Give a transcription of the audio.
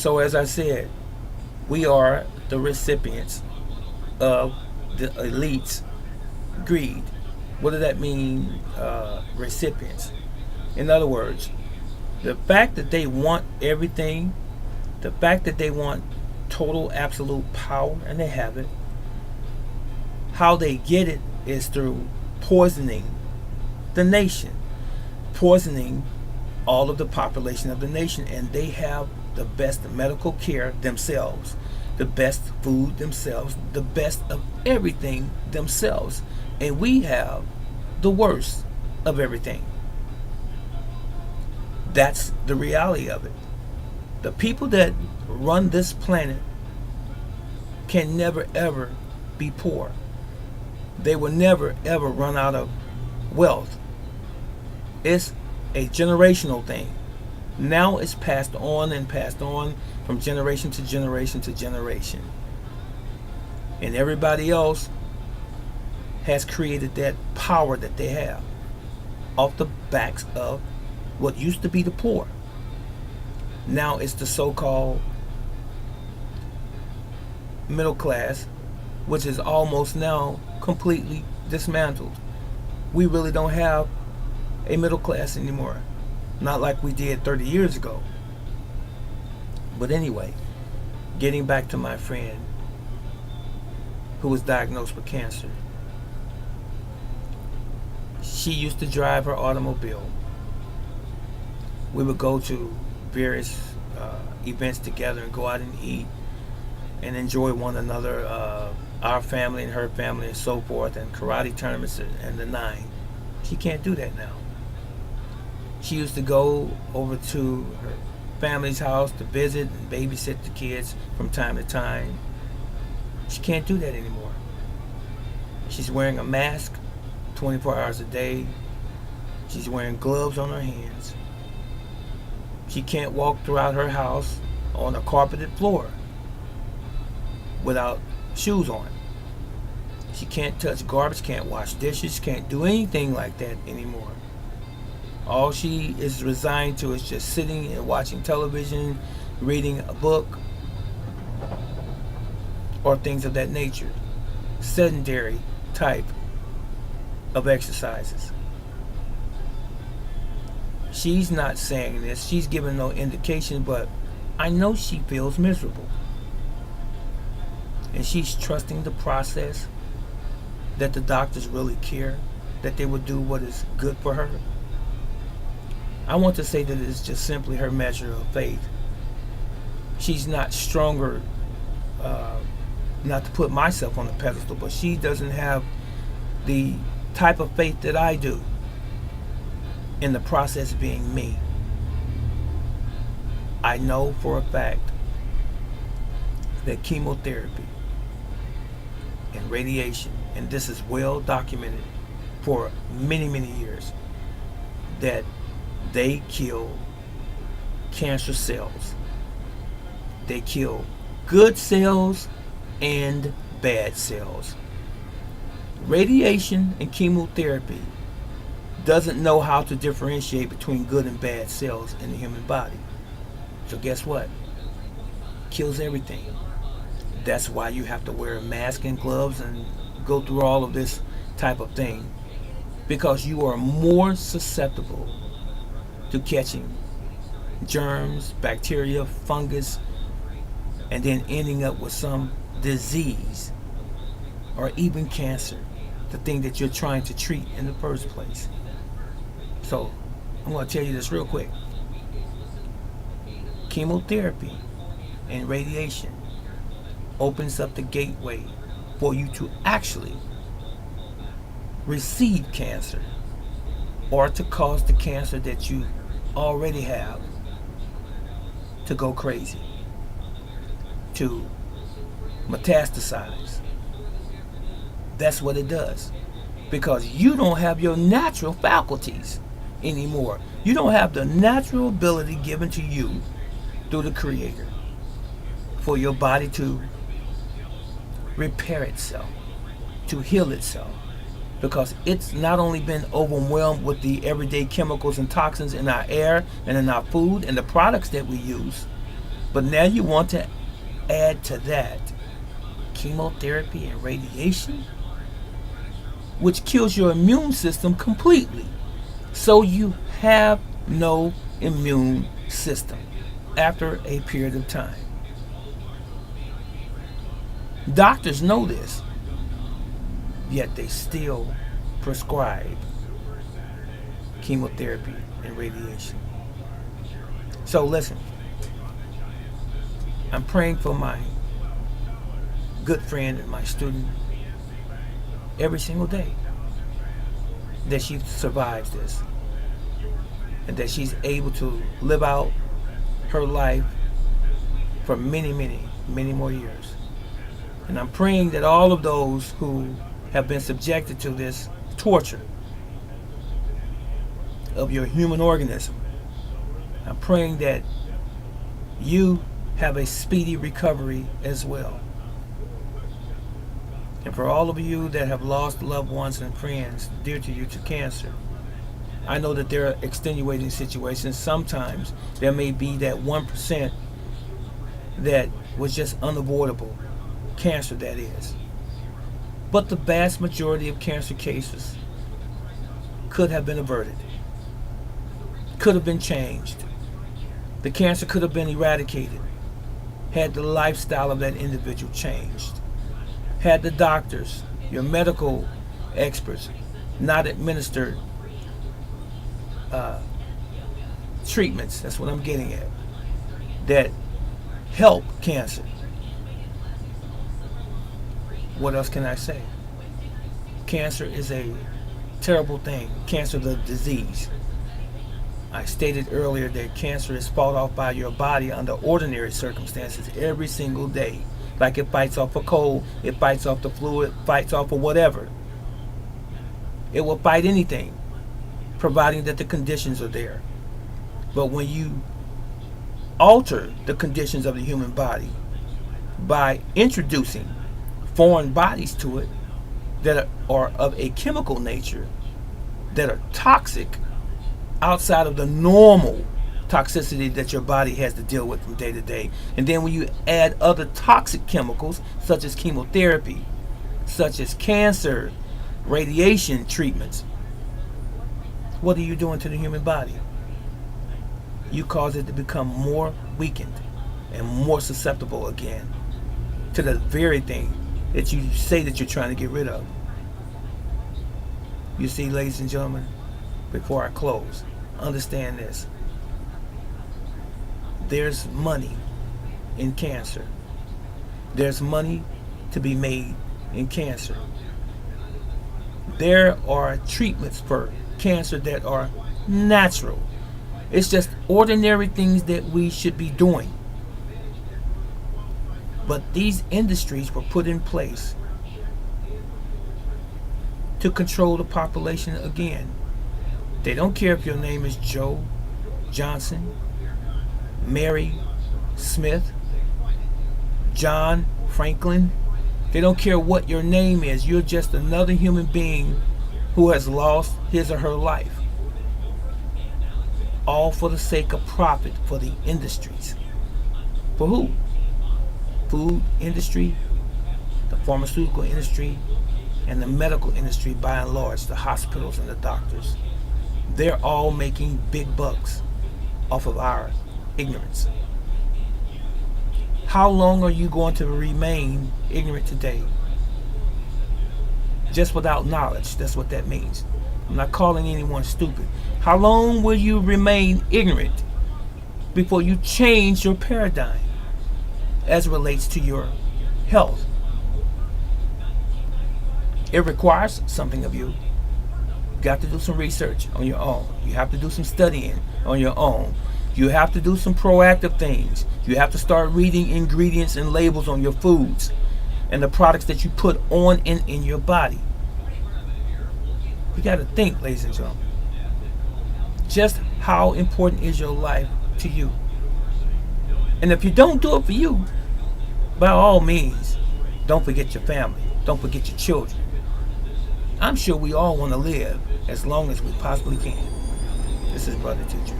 So as I said, we are the recipients of the elite's greed. What does that mean, recipients? In other words, the fact that they want everything, the fact that they want total absolute power, and they have it, how they get it is through poisoning the nation, poisoning all of the population of the nation, and they have the best medical care themselves, the best food themselves, the best of everything themselves, and we have the worst of everything. That's the reality of it. The people that run this planet can never ever be poor. They will never ever run out of wealth. It's a generational thing. Now it's passed on and passed on from generation to generation to generation. And everybody else has created that power that they have off the backs of what used to be the poor. Now it's the so-called middle class, which is almost now completely dismantled. We really don't have a middle class anymore. Not like we did 30 years ago. But anyway, getting back to my friend who was diagnosed with cancer. She used to drive her automobile. We would go to various events together and go out and eat and enjoy one another, our family and her family and so forth, and karate tournaments and the nine. She can't do that now. She used to go over to her family's house to visit and babysit the kids from time to time. She can't do that anymore. She's wearing a mask 24 hours a day. She's wearing gloves on her hands. She can't walk throughout her house on a carpeted floor without shoes on. She can't touch garbage, can't wash dishes, can't do anything like that anymore. All she is resigned to is just sitting and watching television, reading a book, or things of that nature. Sedentary type of exercises. She's not saying this, she's giving no indication, but I know she feels miserable. And she's trusting the process, that the doctors really care, that they will do what is good for her. I want to say that it's just simply her measure of faith. She's not stronger, not to put myself on the pedestal, but she doesn't have the type of faith that I do in the process being me. I know for a fact that chemotherapy and radiation, and this is well documented for many, many years, that they kill cancer cells. They kill good cells and bad cells. Radiation and chemotherapy doesn't know how to differentiate between good and bad cells in the human body. So guess what? Kills everything. That's why you have to wear a mask and gloves and go through all of this type of thing, because you are more susceptible to catching germs, bacteria, fungus, and then ending up with some disease or even cancer, the thing that you're trying to treat in the first place. So I'm going to tell you this real quick. Chemotherapy and radiation opens up the gateway for you to actually receive cancer, or to cause the cancer that you already have to go crazy, to metastasize. That's what it does, because you don't have your natural faculties anymore. You don't have the natural ability given to you through the Creator for your body to repair itself, to heal itself, because it's not only been overwhelmed with the everyday chemicals and toxins in our air and in our food and the products that we use, But now you want to add to that chemotherapy and radiation, which kills your immune system completely. So you have no immune system after a period of time. Doctors know this, yet they still prescribe chemotherapy and radiation. So listen, I'm praying for my good friend and my student every single day that she survives this and that she's able to live out her life for many, many, many more years. And I'm praying that all of those who have been subjected to this torture of your human organism, I'm praying that you have a speedy recovery as well. And for all of you that have lost loved ones and friends dear to you to cancer, I know that there are extenuating situations. Sometimes there may be that 1% that was just unavoidable. Cancer, that is. But the vast majority of cancer cases could have been averted, could have been changed. The cancer could have been eradicated had the lifestyle of that individual changed, had the doctors, your medical experts, not administered treatments, that's what I'm getting at, that help cancer. What else can I say? Cancer is a terrible thing. Cancer is a disease. I stated earlier that cancer is fought off by your body under ordinary circumstances every single day. Like it fights off a cold, it fights off the flu, it fights off of whatever. It will fight anything, providing that the conditions are there. But when you alter the conditions of the human body by introducing foreign bodies to it that are of a chemical nature, that are toxic outside of the normal toxicity that your body has to deal with from day to day. And then when you add other toxic chemicals such as chemotherapy, such as cancer, radiation treatments, what are you doing to the human body? You cause it to become more weakened and more susceptible again to the very thing that you say that you're trying to get rid of. You see, ladies and gentlemen, before I close, understand this. There's money in cancer. There's money to be made in cancer. There are treatments for cancer that are natural. It's just ordinary things that we should be doing. But these industries were put in place to control the population again. They don't care if your name is Joe Johnson, Mary Smith, John Franklin. They don't care what your name is. You're just another human being who has lost his or her life. All for the sake of profit for the industries. For who? Food industry, the pharmaceutical industry, and the medical industry by and large, the hospitals and the doctors. They're all making big bucks off of our ignorance. How long are you going to remain ignorant today? Just without knowledge. That's what that means. I'm not calling anyone stupid. How long will you remain ignorant before you change your paradigm as it relates to your health? It requires something of you. You got to do some research on your own. You have to do some studying on your own. You have to do some proactive things. You have to start reading ingredients and labels on your foods and the products that you put on and in your body. You got to think, ladies and gentlemen, just how important is your life to you. And if you don't do it for you, by all means, don't forget your family. Don't forget your children. I'm sure we all want to live as long as we possibly can. This is Brother Teacher.